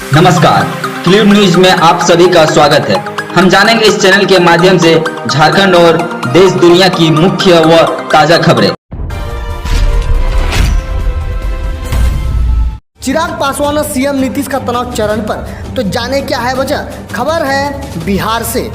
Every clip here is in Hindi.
नमस्कार, क्लिप न्यूज में आप सभी का स्वागत है। हम जानेंगे इस चैनल के माध्यम से झारखंड और देश दुनिया की मुख्य व ताजा खबरें। चिराग पासवान और सीएम नीतीश का तनाव चरम पर, तो जाने क्या है वजह। खबर है बिहार से।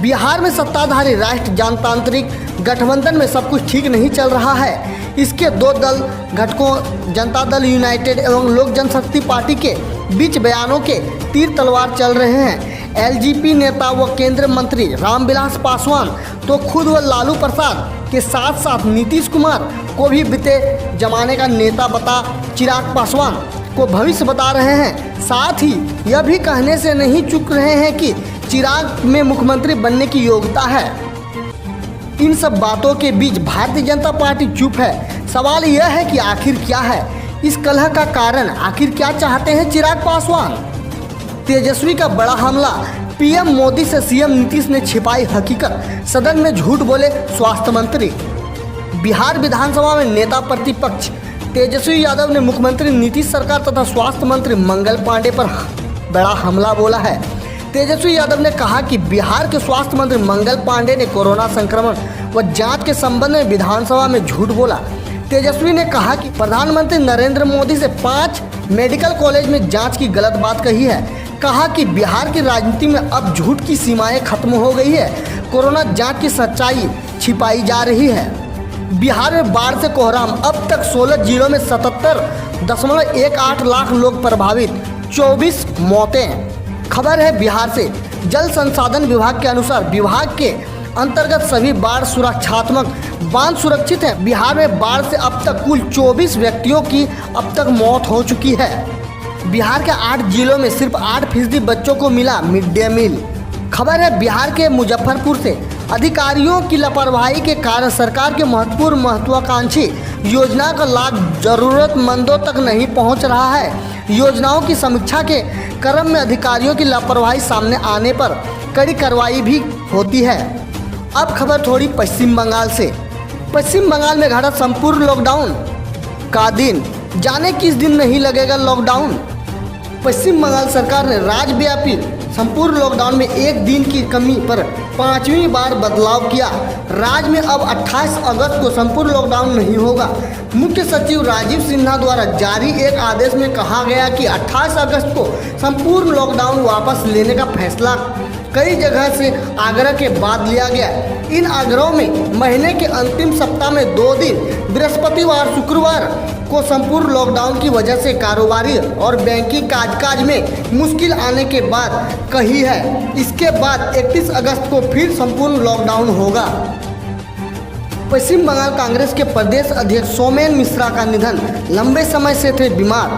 बिहार में सत्ताधारी राष्ट्रीय जनतांत्रिक गठबंधन में सब कुछ ठीक नहीं चल रहा है। इसके दो दल घटकों जनता दल यूनाइटेड एवं लोक जनशक्ति पार्टी के बीच बयानों के तीर तलवार चल रहे हैं। एलजेपी नेता व केंद्रीय मंत्री रामविलास पासवान तो खुद व लालू प्रसाद के साथ साथ नीतीश कुमार को भी बीते जमाने का नेता बता चिराग पासवान को भविष्य बता रहे हैं। साथ ही यह भी कहने से नहीं चूक रहे हैं कि चिराग में मुख्यमंत्री बनने की योग्यता है। इन सब बातों के बीच भारतीय जनता पार्टी चुप है। सवाल यह है कि आखिर क्या है इस कलह का कारण, आखिर क्या चाहते हैं चिराग पासवान। तेजस्वी का बड़ा हमला, पीएम मोदी से सीएम नीतीश ने छिपाई हकीकत, सदन में झूठ बोले स्वास्थ्य मंत्री। बिहार विधानसभा में नेता प्रतिपक्ष तेजस्वी यादव ने मुख्यमंत्री नीतीश सरकार तथा स्वास्थ्य मंत्री मंगल पांडे पर बड़ा हमला बोला है। तेजस्वी यादव ने कहा कि बिहार के स्वास्थ्य मंत्री मंगल पांडे ने कोरोना संक्रमण व जांच के संबंध में विधानसभा में झूठ बोला। तेजस्वी ने कहा कि प्रधानमंत्री नरेंद्र मोदी से 5 मेडिकल कॉलेज में जांच की गलत बात कही है। कहा कि बिहार की राजनीति में अब झूठ की सीमाएं खत्म हो गई है, कोरोना जांच की सच्चाई छिपाई जा रही है। बिहार में बाढ़ से कोहराम, अब तक 16 जिलों में 77.18 लाख लोग प्रभावित, 24 मौतें। खबर है बिहार से। जल संसाधन विभाग के अनुसार विभाग के अंतर्गत सभी बाढ़ सुरक्षात्मक बांध सुरक्षित हैं। बिहार में बाढ़ से अब तक कुल 24 व्यक्तियों की अब तक मौत हो चुकी है। बिहार के 8 जिलों में सिर्फ 8% बच्चों को मिला मिड डे मील। खबर है बिहार के मुजफ्फरपुर से। अधिकारियों की लापरवाही के कारण सरकार के महत्वाकांक्षी योजना का लाभ जरूरतमंदों तक नहीं पहुंच रहा है। योजनाओं की समीक्षा के क्रम में अधिकारियों की लापरवाही सामने आने पर कड़ी कार्रवाई भी होती है। अब खबर थोड़ी पश्चिम बंगाल से। पश्चिम बंगाल में घटा संपूर्ण लॉकडाउन का दिन, जाने किस दिन नहीं लगेगा लॉकडाउन। पश्चिम बंगाल सरकार ने राज्यव्यापी संपूर्ण लॉकडाउन में एक दिन की कमी पर 5वीं बार बदलाव किया। राज्य में अब 28 अगस्त को संपूर्ण लॉकडाउन नहीं होगा। मुख्य सचिव राजीव सिन्हा द्वारा जारी एक आदेश में कहा गया कि 28 अगस्त को संपूर्ण लॉकडाउन वापस लेने का फैसला कई जगह से आग्रह के बाद लिया गया। इन आग्रहों में महीने के अंतिम सप्ताह में 2 दिन बृहस्पतिवार शुक्रवार को संपूर्ण लॉकडाउन की वजह से कारोबारी और बैंकिंग काजकाज में मुश्किल आने के बाद कही है। इसके बाद 31 अगस्त को फिर संपूर्ण लॉकडाउन होगा। पश्चिम बंगाल कांग्रेस के प्रदेश अध्यक्ष सोमेन मिश्रा का निधन, लंबे समय से थे बीमार।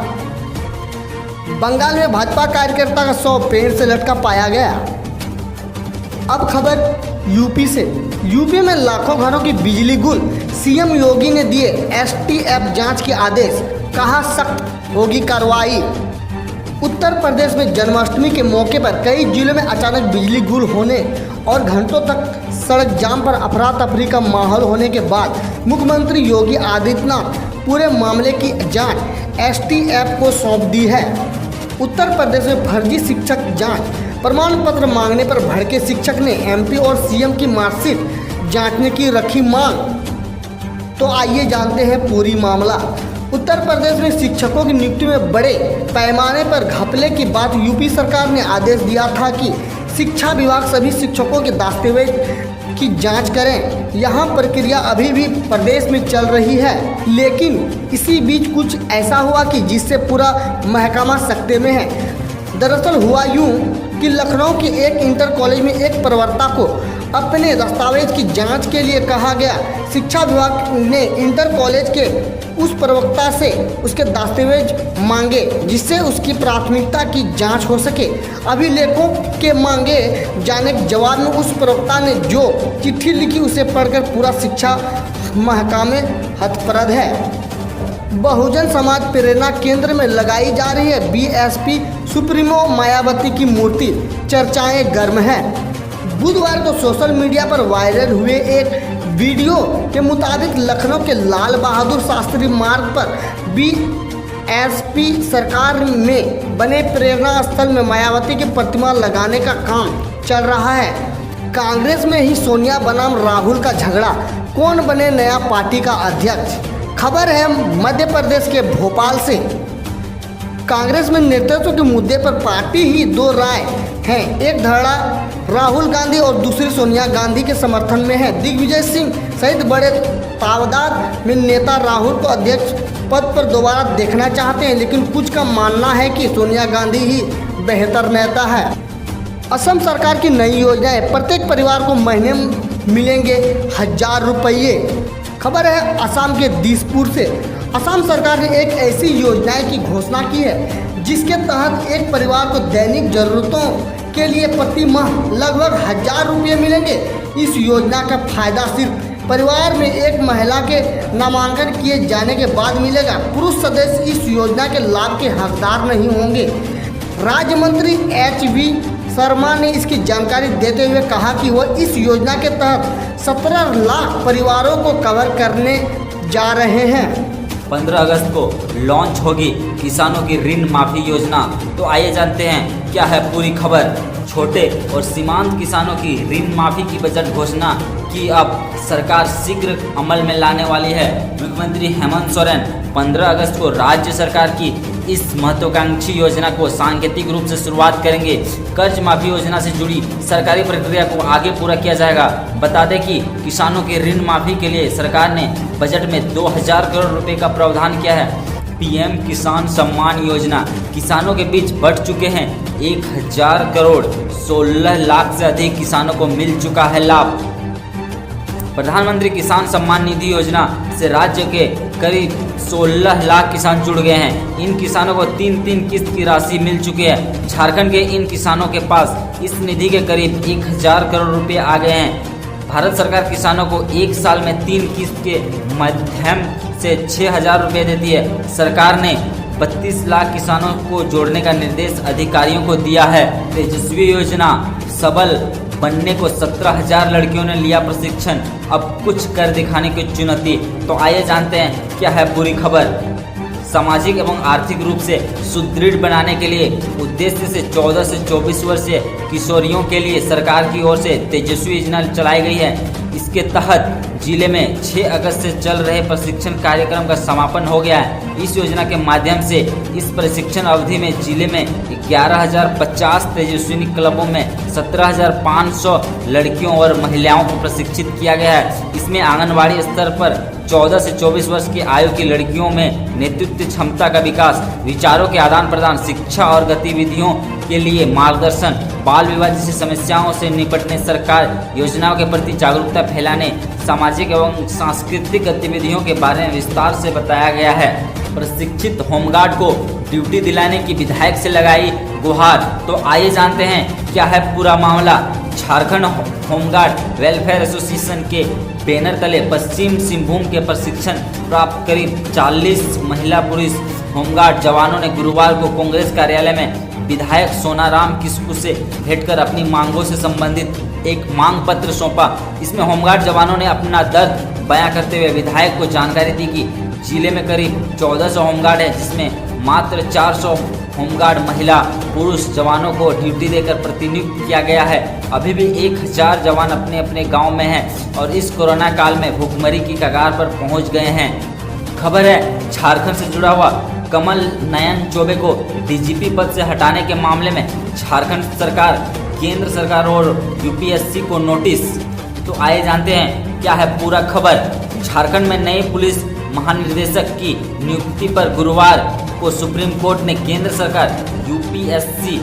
बंगाल में भाजपा कार्यकर्ता का शव पेड़ से लटका पाया गया। अब खबर यूपी से। यूपी में लाखों घरों की बिजली गुल, सीएम योगी ने दिए एसटीएफ जांच के आदेश, कहा सख्त होगी कार्रवाई। उत्तर प्रदेश में जन्माष्टमी के मौके पर कई जिलों में अचानक बिजली गुल होने और घंटों तक सड़क जाम पर अफरा तफरी का माहौल होने के बाद मुख्यमंत्री योगी आदित्यनाथ पूरे मामले की जांच एसटीएफ को सौंप दी है। उत्तर प्रदेश में फर्जी शिक्षक जांच, प्रमाण पत्र मांगने पर भड़के शिक्षक ने एमपी और सीएम की मार्कशीट जांचने की रखी मांग। तो आइए जानते हैं पूरी मामला। उत्तर प्रदेश में शिक्षकों की नियुक्ति में बड़े पैमाने पर घपले की बात यूपी सरकार ने आदेश दिया था कि शिक्षा विभाग सभी शिक्षकों के दस्तावेज की जांच करें। यहां प्रक्रिया अभी भी प्रदेश में चल रही है, लेकिन इसी बीच कुछ ऐसा हुआ कि जिससे पूरा महकमा सकते में है। दरअसल हुआ यूं कि लखनऊ के एक इंटर कॉलेज में एक प्रवक्ता को अपने दस्तावेज की जांच के लिए कहा गया। शिक्षा विभाग ने इंटर कॉलेज के उस प्रवक्ता से उसके दस्तावेज मांगे जिससे उसकी प्राथमिकता की जांच हो सके। अभिलेखों के मांगे जाने के जवाब में उस प्रवक्ता ने जो चिट्ठी लिखी उसे पढ़कर पूरा शिक्षा महकमे हतप्रद है। बहुजन समाज प्रेरणा केंद्र में लगाई जा रही है बीएसपी सुप्रीमो मायावती की मूर्ति, चर्चाएं गर्म हैं। बुधवार को सोशल मीडिया पर वायरल हुए एक वीडियो के मुताबिक लखनऊ के लाल बहादुर शास्त्री मार्ग पर एसपी सरकार में बने प्रेरणा स्थल में मायावती की प्रतिमा लगाने का काम चल रहा है। कांग्रेस में ही सोनिया बनाम राहुल का झगड़ा, कौन बने नया पार्टी का अध्यक्ष। खबर है मध्य प्रदेश के भोपाल से। कांग्रेस में नेतृत्व के मुद्दे पर पार्टी ही दो राय हैं, एक धड़ा राहुल गांधी और दूसरी सोनिया गांधी के समर्थन में है। दिग्विजय सिंह सहित बड़े तादाद में नेता राहुल को अध्यक्ष पद पर दोबारा देखना चाहते हैं, लेकिन कुछ का मानना है कि सोनिया गांधी ही बेहतर नेता है। असम सरकार की नई योजना है, प्रत्येक परिवार को महीने मिलेंगे 1000 रुपये। खबर है असम के दिसपुर से। असम सरकार ने एक ऐसी योजना की घोषणा की है जिसके तहत एक परिवार को दैनिक जरूरतों के लिए प्रति माह लगभग 1000 रुपये मिलेंगे। इस योजना का फायदा सिर्फ परिवार में एक महिला के नामांकन किए जाने के बाद मिलेगा। पुरुष सदस्य इस योजना के लाभ के हकदार नहीं होंगे। राज्य मंत्री HV शर्मा ने इसकी जानकारी देते हुए कहा कि वह इस योजना के तहत 17 लाख परिवारों को कवर करने जा रहे हैं। 15 अगस्त को लॉन्च होगी किसानों की ऋण माफी योजना। तो आइए जानते हैं क्या है पूरी खबर। छोटे और सीमांत किसानों की ऋण माफी की बजट घोषणा की अब सरकार शीघ्र अमल में लाने वाली है। मुख्यमंत्री हेमंत सोरेन 15 अगस्त को राज्य सरकार की इस महत्वाकांक्षी योजना को सांकेतिक रूप से शुरुआत करेंगे। कर्ज माफी योजना से जुड़ी सरकारी प्रक्रिया को आगे पूरा किया जाएगा। बता दें कि किसानों की ऋण माफी के लिए सरकार ने बजट में 2000 करोड़ रुपए का प्रावधान किया है। पीएम किसान सम्मान योजना किसानों के बीच बढ़ चुके हैं। 1000 करोड़ 16 लाख से अधिक किसानों को मिल चुका है लाभ। प्रधानमंत्री किसान सम्मान निधि योजना से राज्य के करीब 16 लाख किसान जुड़ गए हैं। इन किसानों को 3 किस्त की राशि मिल चुकी है। झारखंड के इन किसानों के पास इस निधि के करीब 1000 करोड़ रुपए आ गए हैं। भारत सरकार किसानों को एक साल में 3 किस्त के माध्यम से 6000 रुपये देती है। सरकार ने 32 लाख किसानों को जोड़ने का निर्देश अधिकारियों को दिया है। तेजस्वी योजना सबल बनने को 17,000 लड़कियों ने लिया प्रशिक्षण, अब कुछ कर दिखाने की चुनौती। तो आइए जानते हैं क्या है पूरी खबर। सामाजिक एवं आर्थिक रूप से सुदृढ़ बनाने के लिए उद्देश्य से 14 से 24 वर्षीय किशोरियों के लिए सरकार की ओर से तेजस्वी योजना चलाई गई है। इसके तहत जिले में 6 अगस्त से चल रहे प्रशिक्षण कार्यक्रम का समापन हो गया है। इस योजना के माध्यम से इस प्रशिक्षण अवधि में जिले में 11,050 तेजस्विनी क्लबों में 17,500 लड़कियों और महिलाओं को प्रशिक्षित किया गया है। इसमें आंगनबाड़ी स्तर पर 14 से 24 वर्ष की आयु की लड़कियों में नेतृत्व क्षमता का विकास, विचारों के आदान प्रदान, शिक्षा और गतिविधियों के लिए मार्गदर्शन, बाल विवाह जैसी समस्याओं से निपटने, सरकार योजनाओं के प्रति जागरूकता फैलाने, सामाजिक एवं सांस्कृतिक गतिविधियों के बारे में विस्तार से बताया गया है। प्रशिक्षित होमगार्ड को ड्यूटी दिलाने की विधायक से लगाई गुहार। तो आइए जानते हैं क्या है पूरा मामला। झारखंड होमगार्ड वेलफेयर एसोसिएशन के बैनर तले पश्चिम सिंहभूम के प्रशिक्षण प्राप्त करीब 40 महिला पुरुष होमगार्ड जवानों ने गुरुवार को कांग्रेस कार्यालय में विधायक सोनाराम किस्कू से भेंट कर अपनी मांगों से संबंधित एक मांग पत्र सौंपा। इसमें होमगार्ड जवानों ने अपना दर्द बयां करते हुए विधायक को जानकारी दी कि जिले में करीब 1400 होमगार्ड है, जिसमें मात्र 400 होमगार्ड महिला पुरुष जवानों को ड्यूटी देकर प्रतिनियुक्त किया गया है। अभी भी 1000 जवान अपने अपने गांव में हैं और इस कोरोना काल में भूखमरी की कगार पर पहुंच गए हैं। खबर है झारखंड से जुड़ा हुआ। कमल नयन चौबे को डीजीपी पद से हटाने के मामले में झारखंड सरकार, केंद्र सरकार और यूपीएससी को नोटिस। तो आइए जानते हैं क्या है पूरा खबर। झारखंड में नए पुलिस महानिदेशक की नियुक्ति पर गुरुवार को सुप्रीम कोर्ट ने केंद्र सरकार, यूपीएससी,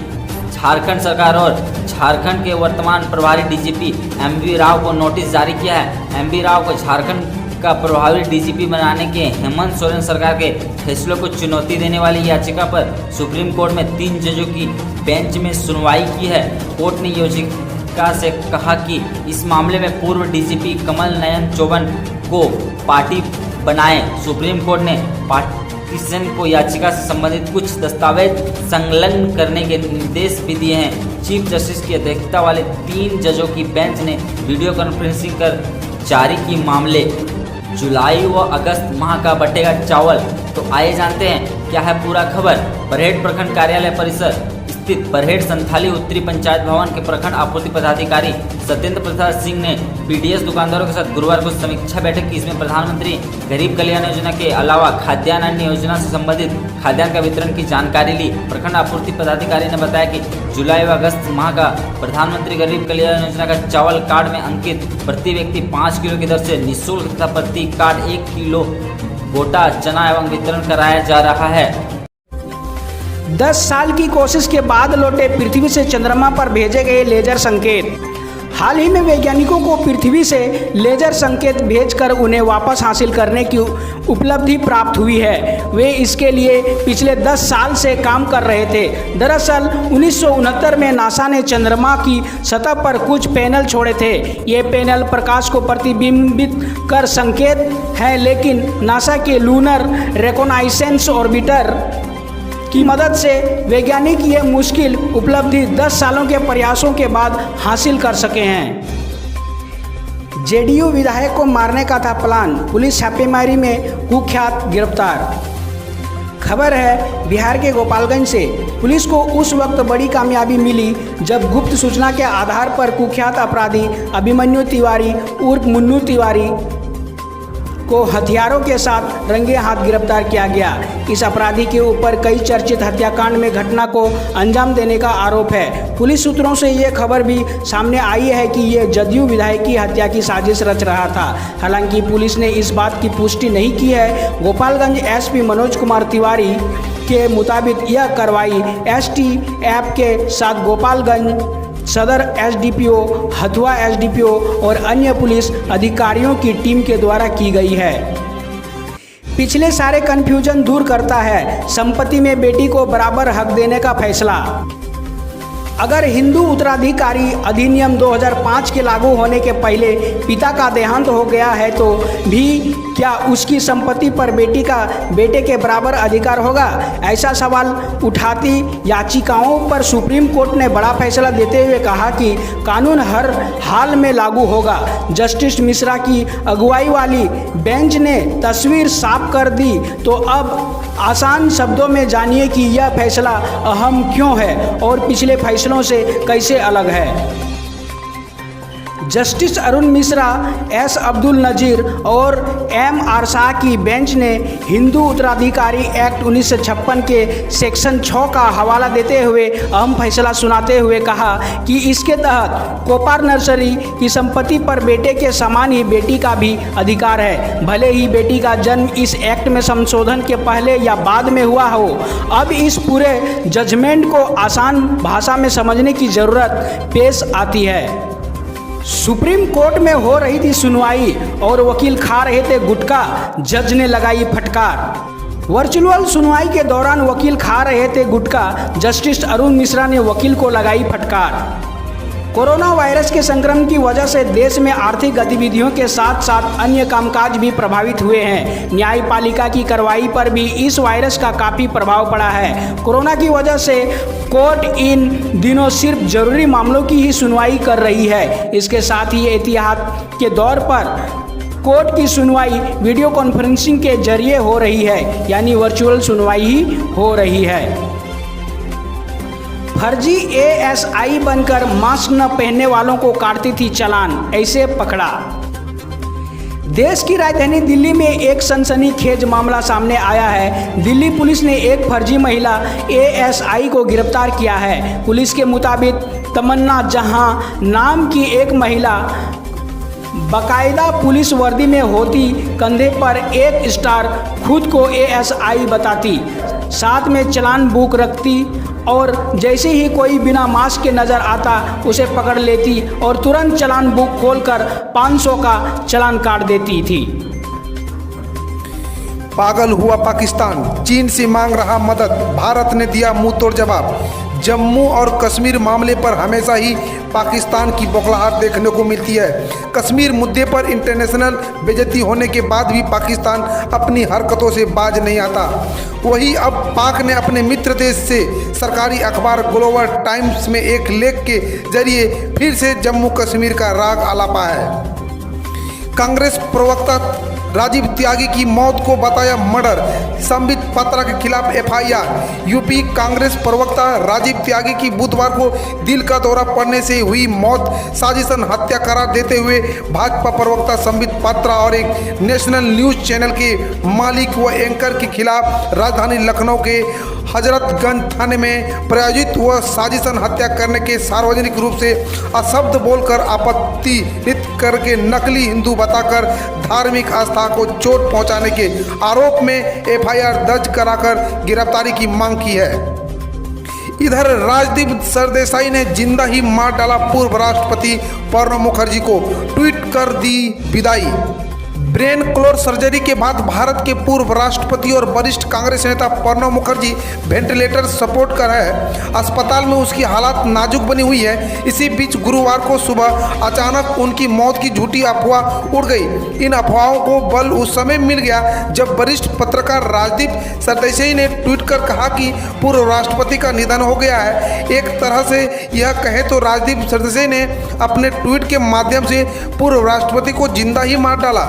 झारखंड सरकार और झारखंड के वर्तमान प्रभारी डीजीपी एमवी राव को नोटिस जारी किया है। एमवी राव को झारखंड का प्रभावी डीजीपी बनाने के हेमंत सोरेन सरकार के फैसलों को चुनौती देने वाली याचिका पर सुप्रीम कोर्ट में 3 जजों की बेंच में सुनवाई की है। कोर्ट ने याचिका से कहा कि इस मामले में पूर्व डीजीपी कमल नयन चौबे को पार्टी बनाए। सुप्रीम कोर्ट ने पार्टीशन को याचिका से संबंधित कुछ दस्तावेज संलग्न करने के निर्देश भी दिए हैं। चीफ जस्टिस की अध्यक्षता वाले 3 जजों की बेंच ने वीडियो कॉन्फ्रेंसिंग कर जारी की मामले। जुलाई व अगस्त माह का बटेगा चावल। तो आइए जानते हैं क्या है पूरा खबर। बरहेट प्रखंड कार्यालय परिसर स्थित बरहेट संथाली उत्तरी पंचायत भवन के प्रखंड आपूर्ति पदाधिकारी सत्येंद्र प्रसाद सिंह ने पीडीएस दुकानदारों के साथ गुरुवार को समीक्षा बैठक की। इसमें प्रधानमंत्री गरीब कल्याण योजना के अलावा खाद्यान्न अन्य योजना से संबंधित खाद्यान्न का वितरण की जानकारी ली। प्रखंड आपूर्ति पदाधिकारी ने बताया कि जुलाई व अगस्त माह का प्रधानमंत्री गरीब कल्याण योजना का चावल कार्ड में अंकित प्रति व्यक्ति 5 किलो की दर से निःशुल्क तथा प्रति कार्ड 1 किलो गोटा चना एवं वितरण कराया जा रहा है। 10 साल की कोशिश के बाद लौटे पृथ्वी से चंद्रमा पर भेजे गए लेजर संकेत। हाल ही में वैज्ञानिकों को पृथ्वी से लेजर संकेत भेजकर उन्हें वापस हासिल करने की उपलब्धि प्राप्त हुई है। वे इसके लिए पिछले 10 साल से काम कर रहे थे। दरअसल 1969 में नासा ने चंद्रमा की सतह पर कुछ पैनल छोड़े थे। ये पैनल प्रकाश को प्रतिबिंबित कर संकेत हैं, लेकिन नासा के लूनर रिकॉनाइसेंस ऑर्बिटर की मदद से वैज्ञानिक ये मुश्किल उपलब्धि 10 सालों के प्रयासों के बाद हासिल कर सके हैं। जेडीयू विधायक को मारने का था प्लान, पुलिस छापेमारी में कुख्यात गिरफ्तार। खबर है बिहार के गोपालगंज से। पुलिस को उस वक्त बड़ी कामयाबी मिली जब गुप्त सूचना के आधार पर कुख्यात अपराधी अभिमन्यु तिवारी उर्फ मुन्नू तिवारी को हथियारों के साथ रंगे हाथ गिरफ्तार किया गया। इस अपराधी के ऊपर कई चर्चित हत्याकांड में घटना को अंजाम देने का आरोप है। पुलिस सूत्रों से ये खबर भी सामने आई है कि ये जदयू विधायक की हत्या की साजिश रच रहा था। हालांकि पुलिस ने इस बात की पुष्टि नहीं की है। गोपालगंज एसपी मनोज कुमार तिवारी के मुताबिक यह कार्रवाई एसटीएफ के साथ गोपालगंज सदर एसडीपीओ, हथुआ एसडीपीओ और अन्य पुलिस अधिकारियों की टीम के द्वारा की गई है। पिछले सारे कन्फ्यूजन दूर करता है संपत्ति में बेटी को बराबर हक देने का फैसला। अगर हिंदू उत्तराधिकारी अधिनियम 2005 के लागू होने के पहले पिता का देहांत हो गया है तो भी क्या उसकी संपत्ति पर बेटे के बराबर अधिकार होगा? ऐसा सवाल उठाती याचिकाओं पर सुप्रीम कोर्ट ने बड़ा फैसला देते हुए कहा कि कानून हर हाल में लागू होगा। जस्टिस मिश्रा की अगुवाई वाली बेंच ने तस्वीर साफ कर दी। तो अब आसान शब्दों में जानिए कि यह फैसला अहम क्यों है और पिछले फैसलों से कैसे अलग है। जस्टिस अरुण मिश्रा, एस अब्दुल नजीर और एम आर शाह की बेंच ने हिंदू उत्तराधिकारी एक्ट 1956 के सेक्शन 6 का हवाला देते हुए अहम फैसला सुनाते हुए कहा कि इसके तहत कोपार नर्सरी की संपत्ति पर बेटे के समान ही बेटी का भी अधिकार है, भले ही बेटी का जन्म इस एक्ट में संशोधन के पहले या बाद में हुआ हो। अब इस पूरे जजमेंट को आसान भाषा में समझने की ज़रूरत पेश आती है। सुप्रीम कोर्ट में हो रही थी सुनवाई और वकील खा रहे थे गुटखा, जज ने लगाई फटकार। वर्चुअल सुनवाई के दौरान वकील खा रहे थे गुटखा, जस्टिस अरुण मिश्रा ने वकील को लगाई फटकार। कोरोना वायरस के संक्रमण की वजह से देश में आर्थिक गतिविधियों के साथ साथ अन्य कामकाज भी प्रभावित हुए हैं। न्यायपालिका की कार्रवाई पर भी इस वायरस का काफ़ी प्रभाव पड़ा है। कोरोना की वजह से कोर्ट इन दिनों सिर्फ जरूरी मामलों की ही सुनवाई कर रही है। इसके साथ ही एहतियात के दौर पर कोर्ट की सुनवाई वीडियो कॉन्फ्रेंसिंग के जरिए हो रही है, यानी वर्चुअल सुनवाई ही हो रही है। फर्जी एएसआई बनकर मास्क न पहनने वालों को काटती थी चालान, ऐसे पकड़ा। देश की राजधानी दिल्ली में एक सनसनीखेज मामला सामने आया है। दिल्ली पुलिस ने एक फर्जी महिला एएसआई को गिरफ्तार किया है। पुलिस के मुताबिक तमन्ना जहां नाम की एक महिला बाकायदा पुलिस वर्दी में होती, कंधे पर एक स्टार, खुद को एएसआई बताती, साथ में चालान बुक रखती और जैसे ही कोई बिना मास्क के नज़र आता उसे पकड़ लेती और तुरंत चालान बुक खोलकर 500 का चालान काट देती थी। पागल हुआ पाकिस्तान, चीन से मांग रहा मदद, भारत ने दिया मुंह तोड़ जवाब। जम्मू और कश्मीर मामले पर हमेशा ही पाकिस्तान की बौखलाहट देखने को मिलती है। कश्मीर मुद्दे पर इंटरनेशनल बेइज्जती होने के बाद भी पाकिस्तान अपनी हरकतों से बाज नहीं आता। वही अब पाक ने अपने मित्र देश से सरकारी अखबार ग्लोबल टाइम्स में एक लेख के जरिए फिर से जम्मू कश्मीर का राग आलापा है। कांग्रेस प्रवक्ता राजीव त्यागी की मौत को बताया मर्डर, संबित पात्रा के खिलाफ एफआईआर। यूपी कांग्रेस प्रवक्ता राजीव त्यागी की बुधवार को दिल का दौरा पड़ने से हुई मौत साजिशन हत्या करार देते हुए भाजपा प्रवक्ता संबित पात्रा और एक नेशनल न्यूज चैनल के मालिक व एंकर के खिलाफ राजधानी लखनऊ के हजरतगंज थाने में प्रायोजित व साजिशन हत्या करने के सार्वजनिक रूप से अशब्द बोलकर आपत्तित करके नकली हिंदू बताकर धार्मिक आस्था को चोट पहुंचाने के आरोप में एफआईआर दर्ज कराकर गिरफ्तारी की मांग की है। इधर राजदीप सरदेसाई ने जिंदा ही मार डाला पूर्व राष्ट्रपति प्रणब मुखर्जी को, ट्वीट कर दी विदाई। ब्रेन क्लोर सर्जरी के बाद भारत के पूर्व राष्ट्रपति और वरिष्ठ कांग्रेस नेता प्रणब मुखर्जी वेंटिलेटर सपोर्ट कर है। अस्पताल में उसकी हालत नाजुक बनी हुई है। इसी बीच गुरुवार को सुबह अचानक उनकी मौत की झूठी अफवाह उड़ गई। इन अफवाहों को बल उस समय मिल गया जब वरिष्ठ पत्रकार राजदीप सरदेसाई ने ट्वीट कर कहा कि पूर्व राष्ट्रपति का निधन हो गया है। एक तरह से यह कहें तो राजदीप सरदेसाई ने अपने ट्वीट के माध्यम से पूर्व राष्ट्रपति को जिंदा ही मार डाला।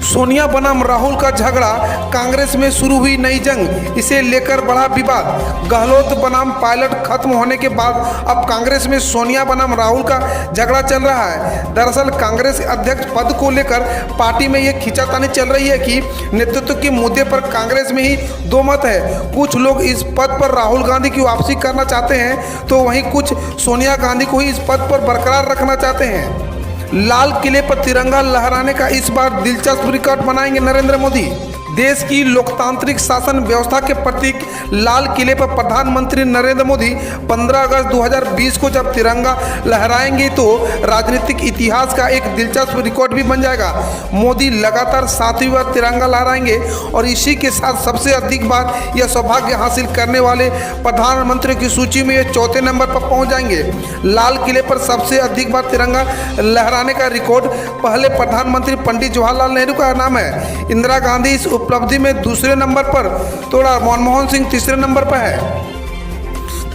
सोनिया बनाम राहुल का झगड़ा, कांग्रेस में शुरू हुई नई जंग, इसे लेकर बढ़ा विवाद। गहलोत बनाम पायलट खत्म होने के बाद अब कांग्रेस में सोनिया बनाम राहुल का झगड़ा चल रहा है। दरअसल कांग्रेस अध्यक्ष पद को लेकर पार्टी में यह खींचातानी चल रही है कि नेतृत्व के मुद्दे पर कांग्रेस में ही दो मत है। कुछ लोग इस पद पर राहुल गांधी की वापसी करना चाहते हैं तो वहीं कुछ सोनिया गांधी को ही इस पद पर बरकरार रखना चाहते हैं। लाल किले पर तिरंगा लहराने का इस बार दिलचस्प रिकॉर्ड बनाएंगे नरेंद्र मोदी। देश की लोकतांत्रिक शासन व्यवस्था के प्रतीक लाल किले पर प्रधानमंत्री नरेंद्र मोदी 15 अगस्त 2020 को जब तिरंगा लहराएंगे तो राजनीतिक इतिहास का एक दिलचस्प रिकॉर्ड भी बन जाएगा। मोदी लगातार 7वीं बार तिरंगा लहराएंगे और इसी के साथ सबसे अधिक बार यह सौभाग्य हासिल करने वाले प्रधानमंत्री की सूची में ये 4थे नंबर पर पहुंच जाएंगे। लाल किले पर सबसे अधिक बार तिरंगा लहराने का रिकॉर्ड पहले प्रधानमंत्री पंडित जवाहरलाल नेहरू का नाम है। इंदिरा गांधी इस उपलब्धि में दूसरे नंबर पर तोड़ा, मनमोहन सिंह तीसरे नंबर पर है।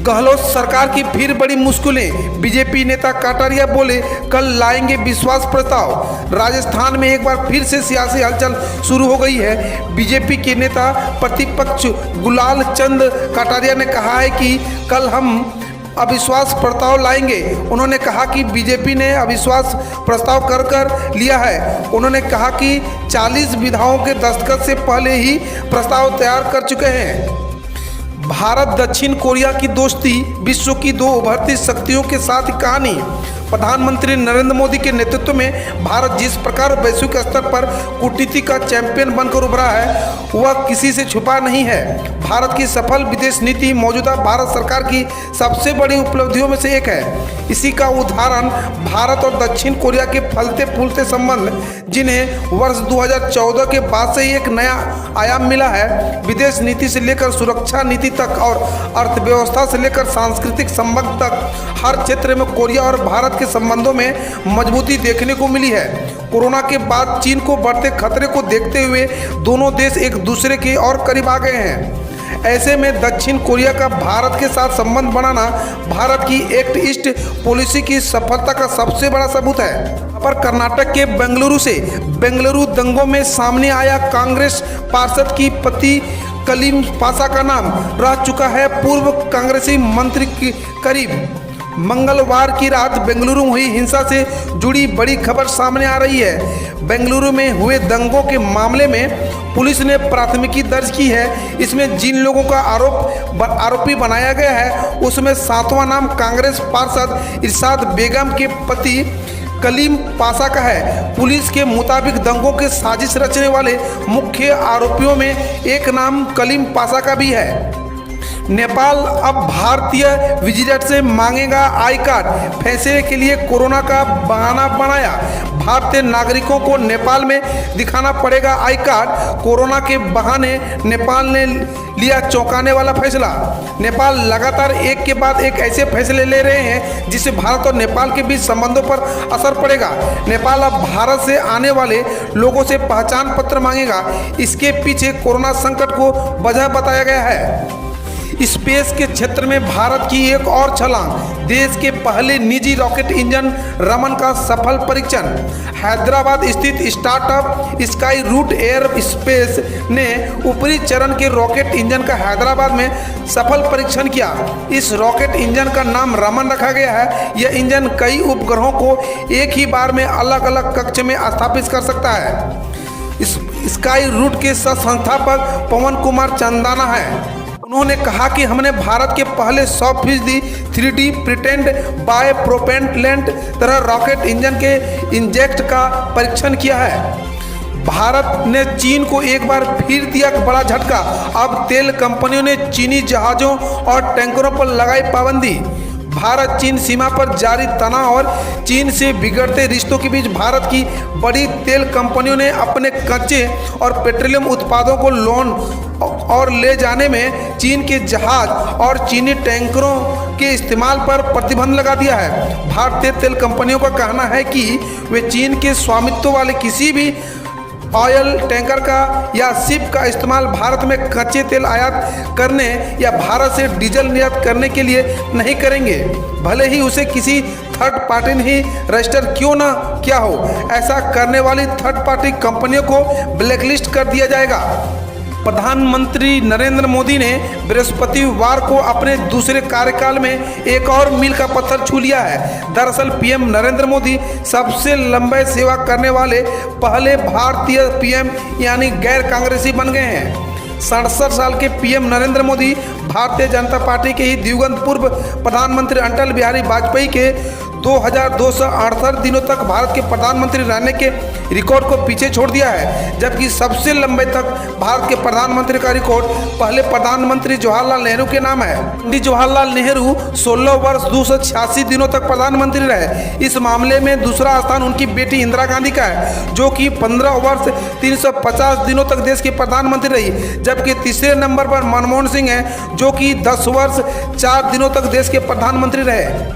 गहलोत सरकार की फिर बड़ी मुश्किलें, बीजेपी नेता कटारिया बोले कल लाएंगे विश्वास प्रस्ताव। राजस्थान में एक बार फिर से सियासी हलचल शुरू हो गई है। बीजेपी के नेता प्रतिपक्ष गुलाल चंद कटारिया ने कहा है कि कल हम अविश्वास प्रस्ताव लाएंगे। उन्होंने कहा कि बीजेपी ने अविश्वास प्रस्ताव कर लिया है। उन्होंने कहा कि 40 विधाओं के दस्तखत से पहले ही प्रस्ताव तैयार कर चुके हैं। भारत दक्षिण कोरिया की दोस्ती, विश्व की दो उभरती शक्तियों के साथ कहानी। प्रधानमंत्री नरेंद्र मोदी के नेतृत्व में भारत जिस प्रकार वैश्विक स्तर पर कूटनीति का चैंपियन बनकर उभरा है वह किसी से छुपा नहीं है। भारत की सफल विदेश नीति मौजूदा भारत सरकार की सबसे बड़ी उपलब्धियों में से एक है। इसी का उदाहरण भारत और दक्षिण कोरिया के फलते फूलते संबंध, जिन्हें वर्ष 2014 के बाद से ही एक नया आयाम मिला है। विदेश नीति से लेकर सुरक्षा नीति तक और अर्थव्यवस्था से लेकर सांस्कृतिक संबंध तक हर क्षेत्र में कोरिया और भारत के संबंधों में मजबूती देखने को मिली है। कोरोना के बाद चीन को बढ़ते खतरे को देखते हुए दोनों देश एक दूसरे के और करीब आ गए हैं। ऐसे में दक्षिण कोरिया का भारत के साथ संबंध बनाना भारत की एक्ट ईस्ट पॉलिसी की सफलता का सबसे बड़ा सबूत है। पर कर्नाटक के बेंगलुरु दंगों में सामने आया कांग्रेस पार्षद की पति कलीम पासा का नाम रह चुका है पूर्व कांग्रेसी मंत्री के करीब। मंगलवार की रात बेंगलुरु में हुई हिंसा से जुड़ी बड़ी खबर सामने आ रही है। बेंगलुरु में हुए दंगों के मामले में पुलिस ने प्राथमिकी दर्ज की है। इसमें जिन लोगों का आरोपी बनाया गया है उसमें 7वां नाम कांग्रेस पार्षद इरशाद बेगम के पति कलीम पासा का है। पुलिस के मुताबिक दंगों के साजिश रचने वाले मुख्य आरोपियों में एक नाम कलीम पासा का भी है। नेपाल अब भारतीय विजिटर से मांगेगा आई कार्ड, फैसले के लिए कोरोना का बहाना बनाया। भारतीय नागरिकों को नेपाल में दिखाना पड़ेगा आई कार्ड। कोरोना के बहाने नेपाल ने लिया चौंकाने वाला फैसला। नेपाल लगातार एक के बाद एक ऐसे फैसले ले रहे हैं जिससे भारत और नेपाल के बीच संबंधों पर असर पड़ेगा। नेपाल अब भारत से आने वाले लोगों से पहचान पत्र मांगेगा। इसके पीछे कोरोना संकट को वजह बताया गया है। स्पेस के क्षेत्र में भारत की एक और छलांग, देश के पहले निजी रॉकेट इंजन रमन का सफल परीक्षण। हैदराबाद स्थित startup Skyroot Aerospace ने ऊपरी चरण के रॉकेट इंजन का हैदराबाद में सफल परीक्षण किया। इस रॉकेट इंजन का नाम रमन रखा गया है। यह इंजन कई उपग्रहों को एक ही बार में अलग अलग कक्ष में स्थापित कर सकता है। स्काई रूट के संस्थापक पवन कुमार चंदाना है। उन्होंने कहा कि हमने भारत के पहले 100% 3D प्रिटेंड बाय प्रोपेलेंट तरह रॉकेट इंजन के इंजेक्ट का परीक्षण किया है। भारत ने चीन को एक बार फिर दिया बड़ा झटका। अब तेल कंपनियों ने चीनी जहाज़ों और टैंकरों पर लगाई पाबंदी। भारत चीन सीमा पर जारी तनाव और चीन से बिगड़ते रिश्तों के बीच भारत की बड़ी तेल कंपनियों ने अपने कच्चे और पेट्रोलियम उत्पादों को लोन और ले जाने में चीन के जहाज और चीनी टैंकरों के इस्तेमाल पर प्रतिबंध लगा दिया है। भारतीय तेल कंपनियों का कहना है कि वे चीन के स्वामित्व वाले किसी भी ऑयल टैंकर का या शिप का इस्तेमाल भारत में कच्चे तेल आयात करने या भारत से डीजल निर्यात करने के लिए नहीं करेंगे, भले ही उसे किसी थर्ड पार्टी ने ही रजिस्टर क्यों ना किया हो। ऐसा करने वाली थर्ड पार्टी कंपनियों को ब्लैकलिस्ट कर दिया जाएगा। प्रधानमंत्री नरेंद्र मोदी ने बृहस्पतिवार को अपने दूसरे कार्यकाल में एक और मील का पत्थर छू लिया है। दरअसल पीएम नरेंद्र मोदी सबसे लंबे सेवा करने वाले पहले भारतीय पीएम यानी गैर कांग्रेसी बन गए हैं। 67 साल के पीएम नरेंद्र मोदी भारतीय जनता पार्टी के ही दिवंगत पूर्व प्रधानमंत्री अटल बिहारी वाजपेयी के 2268 दिनों तक भारत के प्रधानमंत्री रहने के रिकॉर्ड को पीछे छोड़ दिया है, जबकि सबसे लंबे तक भारत के प्रधानमंत्री का रिकॉर्ड पहले प्रधानमंत्री जवाहरलाल नेहरू के नाम है। पंडित जवाहरलाल नेहरू 16 वर्ष 286 दिनों तक प्रधानमंत्री रहे। इस मामले में दूसरा स्थान उनकी बेटी इंदिरा गांधी का है, जो कि 15 वर्ष 350 दिनों तक देश की प्रधानमंत्री रही, जबकि तीसरे नंबर पर मनमोहन सिंह है, जो कि 10 वर्ष 4 दिनों तक देश के प्रधानमंत्री रहे।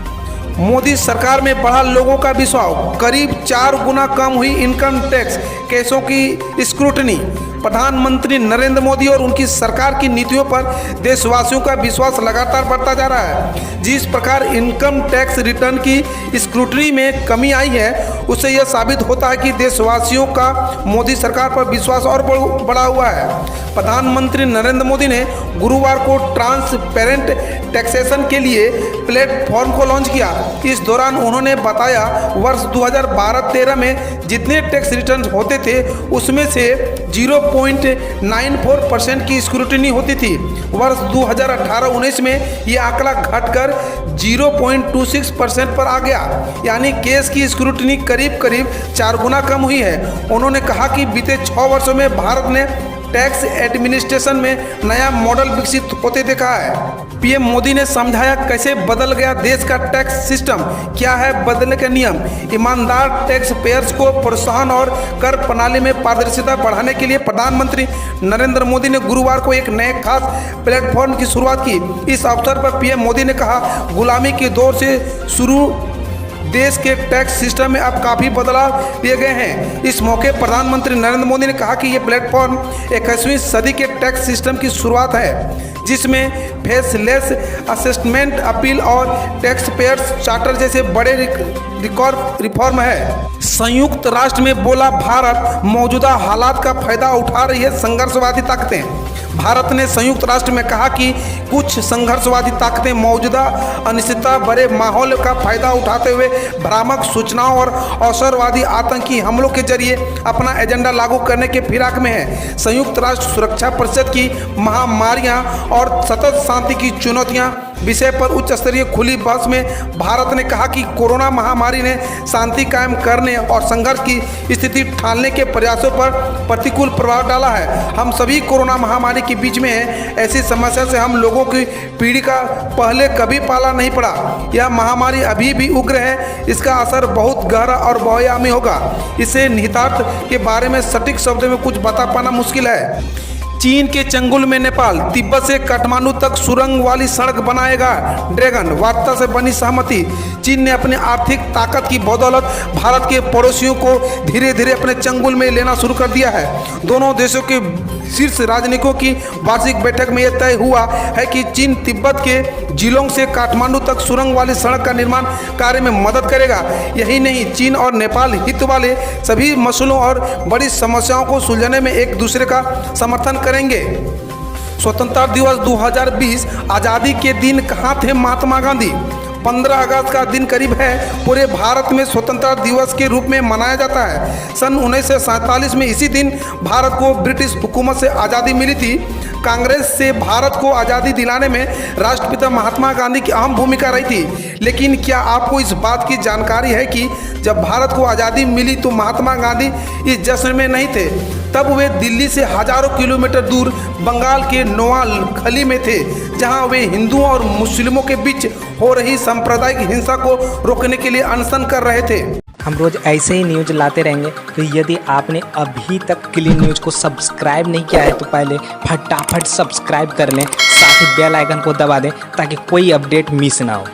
मोदी सरकार में बढ़ा लोगों का विश्वास, करीब 4 गुना कम हुई इनकम टैक्स केसों की स्क्रूटनी। प्रधानमंत्री नरेंद्र मोदी और उनकी सरकार की नीतियों पर देशवासियों का विश्वास लगातार बढ़ता जा रहा है। जिस प्रकार इनकम टैक्स रिटर्न की स्क्रूटनी में कमी आई है, उससे यह साबित होता है कि देशवासियों का मोदी सरकार पर विश्वास और बढ़ा हुआ है। प्रधानमंत्री नरेंद्र मोदी ने गुरुवार को ट्रांसपेरेंट टैक्सेशन के लिए प्लेटफॉर्म को लॉन्च किया। इस दौरान उन्होंने बताया वर्ष 2012-13 में जितने टैक्स रिटर्न होते थे उसमें से 0.94% की स्क्रूटनी होती थी। वर्ष 2018-19 में यह आंकड़ा घटकर 0.26% पर आ गया, यानी केस की स्क्रूटनी करीब 4 गुना कम हुई है। उन्होंने कहा कि बीते 6 वर्षों में भारत ने टैक्स एडमिनिस्ट्रेशन में नया मॉडल विकसित होते देखा है। पीएम मोदी ने समझाया कैसे बदल गया देश का टैक्स सिस्टम, क्या है बदलने के नियम। ईमानदार टैक्स पेयर्स को प्रोत्साहन और कर प्रणाली में पारदर्शिता बढ़ाने के लिए प्रधानमंत्री नरेंद्र मोदी ने गुरुवार को एक नए खास प्लेटफॉर्म की शुरुआत की। इस अवसर पर पीएम मोदी ने कहा, गुलामी के दौर से शुरू देश के टैक्स सिस्टम में अब काफ़ी बदलाव लिए गए हैं। इस मौके प्रधानमंत्री नरेंद्र मोदी ने कहा कि ये प्लेटफॉर्म 21वीं सदी के टैक्स सिस्टम की शुरुआत है, जिसमें फेसलेस असेसमेंट अपील और टैक्स पेयर्स चार्टर जैसे बड़े रिफॉर्म है। संयुक्त राष्ट्र में बोला भारत, मौजूदा हालात का फायदा उठा रही है संघर्षवादी ताकतें। भारत ने संयुक्त राष्ट्र में कहा कि कुछ संघर्षवादी ताकतें मौजूदा अनिश्चितता भरे माहौल का फायदा उठाते हुए भ्रामक सूचनाओं और अवसरवादी आतंकी हमलों के जरिए अपना एजेंडा लागू करने के फिराक में है। संयुक्त राष्ट्र सुरक्षा परिषद की महामारियां और सतत शांति की चुनौतियां विषय पर उच्च स्तरीय खुली बहस में भारत ने कहा कि कोरोना महामारी ने शांति कायम करने और संघर्ष की स्थिति ठालने के प्रयासों पर प्रतिकूल प्रभाव डाला है। हम सभी कोरोना महामारी के बीच में हैं। ऐसी समस्या से हम लोगों की पीढ़ी का पहले कभी पाला नहीं पड़ा। यह महामारी अभी भी उग्र है, इसका असर बहुत गहरा और बहुआयामी होगा। इसे निहितार्थ के बारे में सटीक शब्दों में कुछ बता पाना मुश्किल है। चीन के चंगुल में नेपाल, तिब्बत से काठमांडू तक सुरंग वाली सड़क बनाएगा ड्रैगन, वार्ता से बनी सहमति। चीन ने अपने आर्थिक ताकत की बदौलत भारत के पड़ोसियों को धीरे धीरे अपने चंगुल में लेना शुरू कर दिया है। दोनों देशों के शीर्ष राजनयिकों की वार्षिक बैठक में यह तय हुआ है कि चीन तिब्बत के जिलोंग से काठमांडू तक सुरंग वाली सड़क का निर्माण कार्य में मदद करेगा। यही नहीं, चीन और नेपाल हित वाले सभी मसलों और बड़ी समस्याओं को सुलझाने में एक दूसरे का समर्थन करेंगे। स्वतंत्रता दिवस 2020 आज़ादी के दिन कहाँ थे महात्मा गांधी? 15 अगस्त का दिन करीब है। पूरे भारत में स्वतंत्रता दिवस के रूप में मनाया जाता है। सन 1947 में इसी दिन भारत को ब्रिटिश हुकूमत से आज़ादी मिली थी। कांग्रेस से भारत को आज़ादी दिलाने में राष्ट्रपिता महात्मा गांधी की अहम भूमिका रही थी। लेकिन क्या आपको इस बात की जानकारी है कि जब भारत को आज़ादी मिली तो महात्मा गांधी इस जश्न में नहीं थे? तब वे दिल्ली से हजारों किलोमीटर दूर बंगाल के नोआखली में थे, जहां वे हिंदुओं और मुस्लिमों के बीच हो रही सांप्रदायिक हिंसा को रोकने के लिए अनशन कर रहे थे। हम रोज़ ऐसे ही न्यूज़ लाते रहेंगे, तो यदि आपने अभी तक क्लीन न्यूज़ को सब्सक्राइब नहीं किया है तो पहले फटाफट सब्सक्राइब कर लें, साथ ही बेल आइकन को दबा दें ताकि कोई अपडेट मिस ना हो।